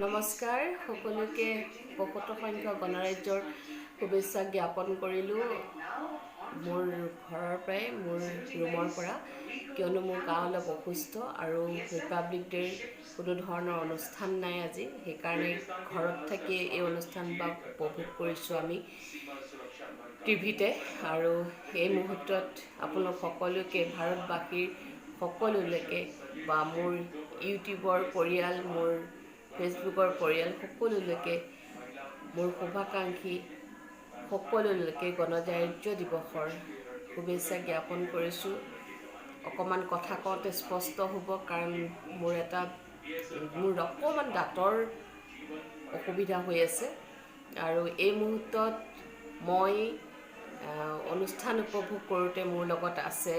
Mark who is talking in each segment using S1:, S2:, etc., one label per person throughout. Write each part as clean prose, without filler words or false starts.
S1: নমস্কাৰ সকলোকে বহুত সংখ্যক গণৰাজ্যৰ শুভেচ্ছা জ্ঞাপন কৰিলোঁ মোৰ ঘৰৰ পৰাই মোৰ ৰুমৰ পৰা কিয়নো মোৰ গা অলপ অসুস্থ আৰু ৰিপাব্লিক ডেৰ কোনো ধৰণৰ অনুষ্ঠান নাই আজি সেইকাৰণে ঘৰত থাকি এই অনুষ্ঠান বা উপভোগ কৰিছোঁ আমি টিভিতে আৰু এই মুহূৰ্তত আপোনালোক সকলোকে ভাৰতবাসীৰ সকলোলৈকে বা মোৰ ইউটিউবৰ পৰিয়াল মোৰ ফেচবুকৰ পৰিয়াল সকলোলৈকে মোৰ শুভাকাংক্ষী সকলোলৈকে গণৰাজ্য দিৱসৰ শুভেচ্ছা জ্ঞাপন কৰিছোঁ। অকণমান কথা কওঁতে স্পষ্ট হ'ব কাৰণ মোৰ অকণমান দাঁতৰ অসুবিধা হৈ আছে আৰু এই মুহূৰ্তত মই অনুষ্ঠান উপভোগ কৰোঁতে মোৰ লগত আছে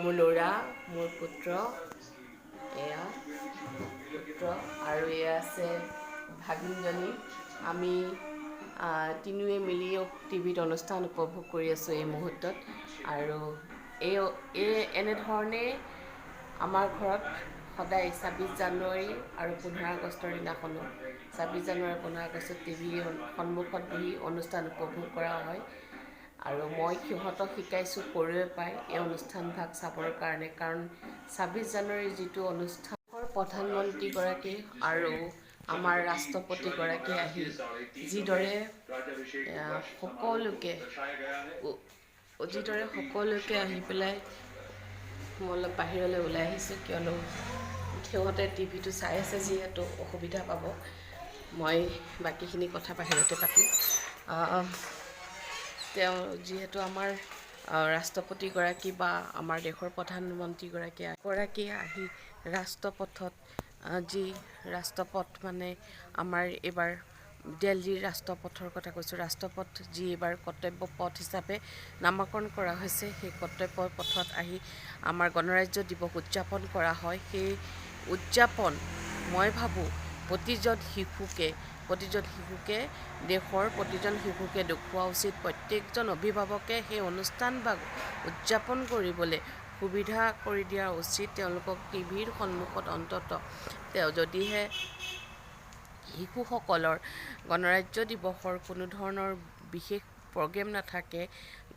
S1: মোৰ ল'ৰা মোৰ পুত্ৰ আৰু এয়া আছে ভাগিনজনী আমি তিনিওৱে মিলি টিভিত অনুষ্ঠান উপভোগ কৰি আছোঁ এই মুহূৰ্তত আৰু এনেধৰণেই আমাৰ ঘৰত সদায় ২৬ জানুৱাৰী আৰু ১৫ আগষ্টৰ দিনাখনো ২৬ জানুৱাৰী ১৫ আগষ্টত টিভিৰ সন্মুখত বহি অনুষ্ঠান উপভোগ কৰা হয় আৰু মই সিহঁতক শিকাইছোঁ সৰুৰে পৰাই এই অনুষ্ঠানভাগ চাবৰ কাৰণে কাৰণ ২৬ জানুৱাৰীৰ যিটো অনুষ্ঠান প্ৰধানমন্ত্ৰীগৰাকী আৰু আমাৰ ৰাষ্ট্ৰপতিগৰাকী আহি যিদৰে সকলোকে আহি পেলাই মই অলপ বাহিৰলৈ ওলাই আহিছোঁ কিয়নো সিহঁতে টিভিটো চাই আছে যিহেতু অসুবিধা পাব মই বাকীখিনি কথা বাহিৰতে পাতিম তেওঁ যিহেতু আমাৰ ৰাষ্ট্ৰপতিগৰাকী বা আমাৰ দেশৰ প্ৰধানমন্ত্ৰীগৰাকীয়ে আহি ৰাষ্ট্ৰপথত যি ৰাষ্ট্ৰপথ মানে আমাৰ এইবাৰ দিল্লীৰ ৰাষ্ট্ৰপথৰ কথা কৈছোঁ ৰাষ্ট্ৰপথ যি এইবাৰ কৰ্তব্য পথ হিচাপে নামাকৰণ কৰা হৈছে সেই কৰ্তব্য পথত আহি আমাৰ গণৰাজ্য দিৱস উদযাপন কৰা হয় সেই উদযাপন মই ভাবোঁ প্ৰতিজন শিশুকে দেশৰ প্ৰতিজন শিশুকে দেখুওৱা উচিত প্ৰত্যেকজন অভিভাৱকে সেই অনুষ্ঠান বা উদযাপন কৰিবলৈ সুবিধা কৰি দিয়া উচিত তেওঁলোকক টিভিৰ সন্মুখত অন্ততঃ যদিহে শিশুসকলৰ গণৰাজ্য দিৱসৰ কোনো ধৰণৰ বিশেষ প্ৰগ্ৰেম নাথাকে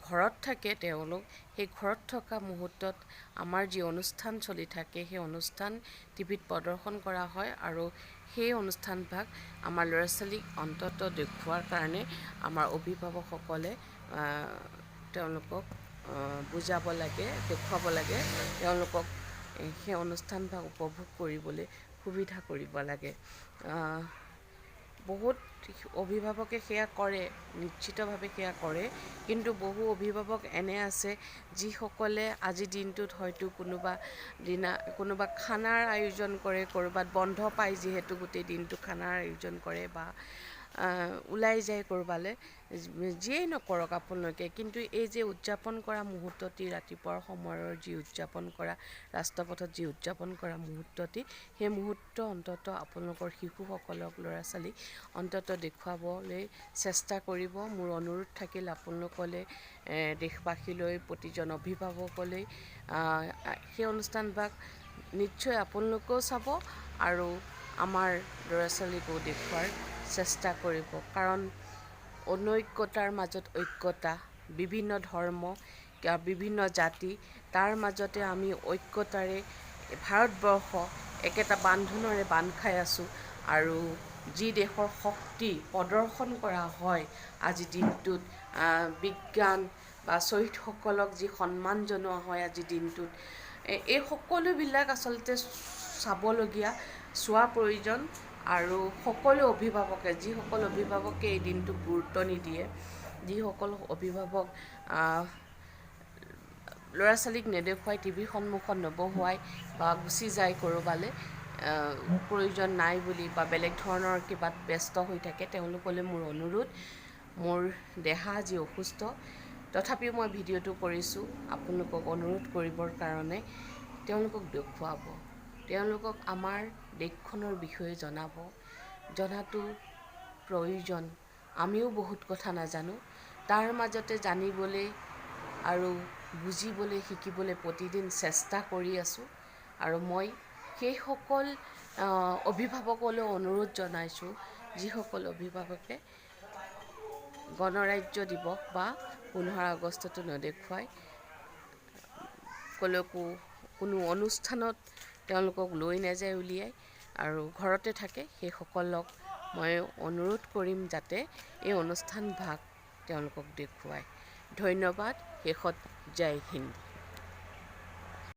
S1: ঘৰত থাকে তেওঁলোক সেই ঘৰত থকা মুহূৰ্তত আমাৰ যি অনুষ্ঠান চলি থাকে সেই অনুষ্ঠান টিভিত প্ৰদৰ্শন কৰা হয় আৰু সেই অনুষ্ঠানভাগ আমাৰ ল'ৰা ছোৱালীক অন্ততঃ দেখুওৱাৰ কাৰণে আমাৰ অভিভাৱকসকলে তেওঁলোকক বুজাব লাগে দেখুৱাব লাগে তেওঁলোকক সেই অনুষ্ঠানভাগ উপভোগ কৰিবলৈ সুবিধা কৰিব লাগে বহুত অভিভাৱকে সেয়া কৰে নিশ্চিতভাৱে সেয়া কৰে কিন্তু বহু অভিভাৱক এনে আছে যিসকলে আজিৰ দিনটোত হয়তো কোনোবা খানাৰ আয়োজন কৰে ক'ৰবাত বন্ধ পায় যিহেতু গোটেই দিনটো খানাৰ আয়োজন কৰে বা ওলাই যায় ক'ৰবালৈ যিয়েই নকৰক আপোনালোকে কিন্তু এই যে উদযাপন কৰা মুহূৰ্তটি ৰাতিপুৱাৰ সময়ৰ যি উদযাপন কৰা ৰাষ্ট্ৰপথত যি উদযাপন কৰা মুহূৰ্তটি সেই মুহূৰ্ত অন্ততঃ আপোনালোকৰ শিশুসকলক ল'ৰা ছোৱালীক অন্ততঃ দেখুৱাবলৈ চেষ্টা কৰিব মোৰ অনুৰোধ থাকিল আপোনালোকলৈ দেশবাসীলৈ প্ৰতিজন অভিভাৱকলৈ সেই অনুষ্ঠানভাগ নিশ্চয় আপোনালোকেও চাব আৰু আমাৰ ল'ৰা ছোৱালীকো দেখুওৱাৰ চেষ্টা কৰিব কাৰণ অনৈক্যতাৰ মাজত ঐক্যতা বিভিন্ন ধৰ্ম বিভিন্ন জাতি তাৰ মাজতে আমি ঐক্যতাৰে ভাৰতবৰ্ষ একেটা বান্ধোনেৰে বান্ধ খাই আছোঁ আৰু যি দেশৰ শক্তি প্ৰদৰ্শন কৰা হয় আজিৰ দিনটোত বিজ্ঞান বা শ্বহীদসকলক যি সন্মান জনোৱা হয় আজিৰ দিনটোত এই সকলোবিলাক আচলতে চাবলগীয়া চোৱা প্ৰয়োজন আৰু সকলো অভিভাৱকে যিসকল অভিভাৱকে এই দিনটোক গুৰুত্ব নিদিয়ে যিসকল অভিভাৱক ল'ৰা ছোৱালীক নেদেখুৱাই টিভিৰ সন্মুখত নবহুৱাই বা গুচি যায় ক'ৰবালৈ প্ৰয়োজন নাই বুলি বা বেলেগ ধৰণৰ কিবাত ব্যস্ত হৈ থাকে তেওঁলোকলৈ মোৰ অনুৰোধ মোৰ দেহা আজি অসুস্থ তথাপিও মই ভিডিঅ'টো কৰিছোঁ আপোনালোকক অনুৰোধ কৰিবৰ কাৰণে তেওঁলোকক দেখুৱাব তেওঁলোকক আমাৰ দেশখনৰ বিষয়ে জনাটো প্ৰয়োজন আমিও বহুত কথা নাজানো তাৰ মাজতে জানিবলৈ আৰু বুজিবলৈ শিকিবলৈ প্ৰতিদিন চেষ্টা কৰি আছোঁ আৰু মই সেইসকল অভিভাৱকলৈ অনুৰোধ জনাইছোঁ, যিসকল অভিভাৱকে গণৰাজ্য দিৱস বা 15 আগষ্টটো নেদেখুৱাই কলৈকো কোনো অনুষ্ঠানত তেওঁলোকক লৈ নাযায় উলিয়াই আৰু ঘৰতে থাকে, সেইসকলক মই অনুৰোধ কৰিম যাতে এই অনুষ্ঠান ভাগ তেওঁলোকক দেখুৱায়। ধন্যবাদ। শেষত জয় হিন্দ।